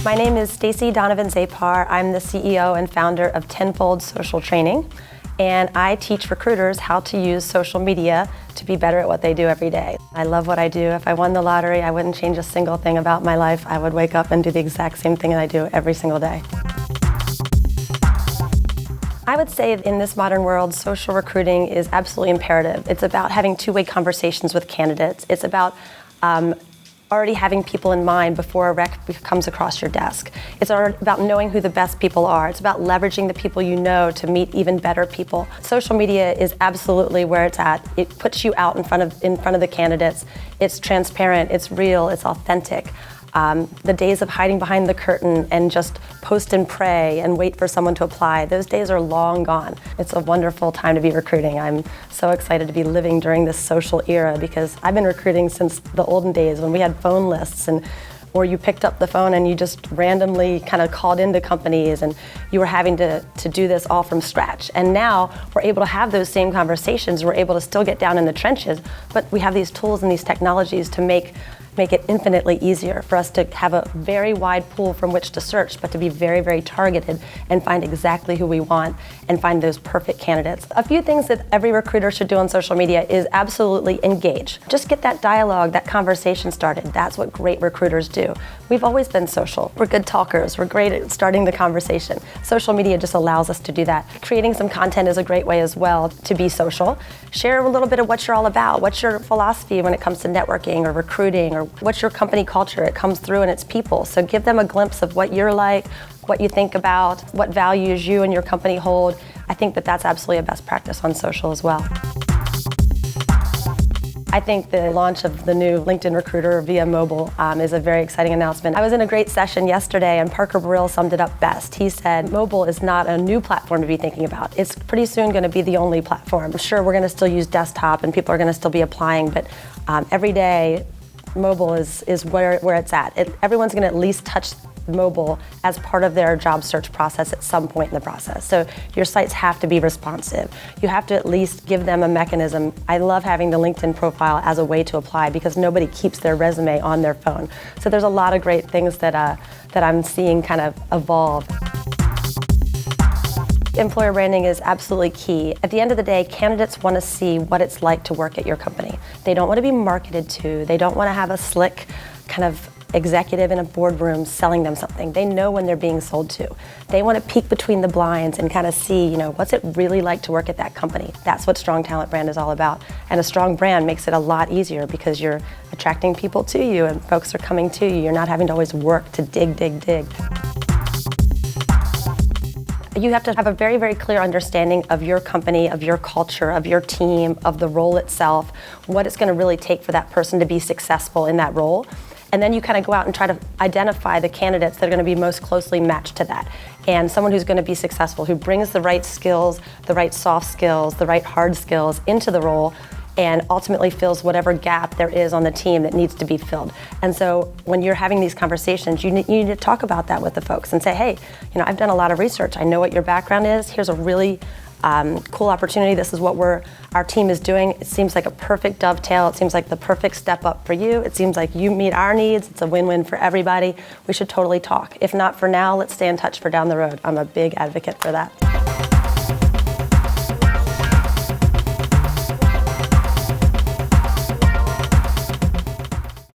My name is Stacy Donovan Zapar. I'm the CEO and founder of Tenfold Social Training, and I teach recruiters how to use social media to be better at what they do every day. I love what I do. If I won the lottery, I wouldn't change a single thing about my life. I would wake up and do the exact same thing that I do every single day. I would say in this modern world, social recruiting is absolutely imperative. It's about having two-way conversations with candidates. It's about already having people in mind before a rec comes across your desk. It's about knowing who the best people are. It's about leveraging the people you know to meet even better people. Social media is absolutely where it's at. It puts you out in front of the candidates. It's transparent, it's real, it's authentic. The days of hiding behind the curtain and just post and pray and wait for someone to apply, those days are long gone. It's a wonderful time to be recruiting. I'm so excited to be living during this social era because I've been recruiting since the olden days when we had phone lists or you picked up the phone and you just randomly kind of called into companies and you were having to do this all from scratch. And now we're able to have those same conversations. We're able to still get down in the trenches, but we have these tools and these technologies to make it infinitely easier for us to have a very wide pool from which to search, but to be very, very targeted and find exactly who we want and find those perfect candidates. A few things that every recruiter should do on social media is absolutely engage. Just get that dialogue, that conversation started. That's what great recruiters do. We've always been social. We're good talkers. We're great at starting the conversation. Social media just allows us to do that. Creating some content is a great way as well to be social. Share a little bit of what you're all about. What's your philosophy when it comes to networking or recruiting, or what's your company culture? It comes through in its people. So give them a glimpse of what you're like, what you think about, what values you and your company hold. I think that that's absolutely a best practice on social as well. I think the launch of the new LinkedIn Recruiter via mobile is a very exciting announcement. I was in a great session yesterday and Parker Brill summed it up best. He said mobile is not a new platform to be thinking about. It's pretty soon going to be the only platform. Sure, we're going to still use desktop and people are going to still be applying, but every day mobile is where it's at. Everyone's going to at least touch mobile as part of their job search process at some point in the process. So your sites have to be responsive. You have to at least give them a mechanism. I love having the LinkedIn profile as a way to apply because nobody keeps their resume on their phone. So there's a lot of great things that I'm seeing kind of evolve. Employer branding is absolutely key. At the end of the day, candidates want to see what it's like to work at your company. They don't want to be marketed to. They don't want to have a slick kind of executive in a boardroom selling them something. They know when they're being sold to. They want to peek between the blinds and kind of see, what's it really like to work at that company. That's what strong talent brand is all about. And a strong brand makes it a lot easier because you're attracting people to you and folks are coming to you. You're not having to always work to dig. You have to have a very, very clear understanding of your company, of your culture, of your team, of the role itself, what it's going to really take for that person to be successful in that role. And then you kind of go out and try to identify the candidates that are going to be most closely matched to that. And someone who's going to be successful, who brings the right skills, the right soft skills, the right hard skills into the role, and ultimately fills whatever gap there is on the team that needs to be filled. And so when you're having these conversations, you need to talk about that with the folks and say, hey, I've done a lot of research. I know what your background is. Here's a really cool opportunity. This is what our team is doing. It seems like a perfect dovetail. It seems like the perfect step up for you. It seems like you meet our needs. It's a win-win for everybody. We should totally talk. If not for now, let's stay in touch for down the road. I'm a big advocate for that.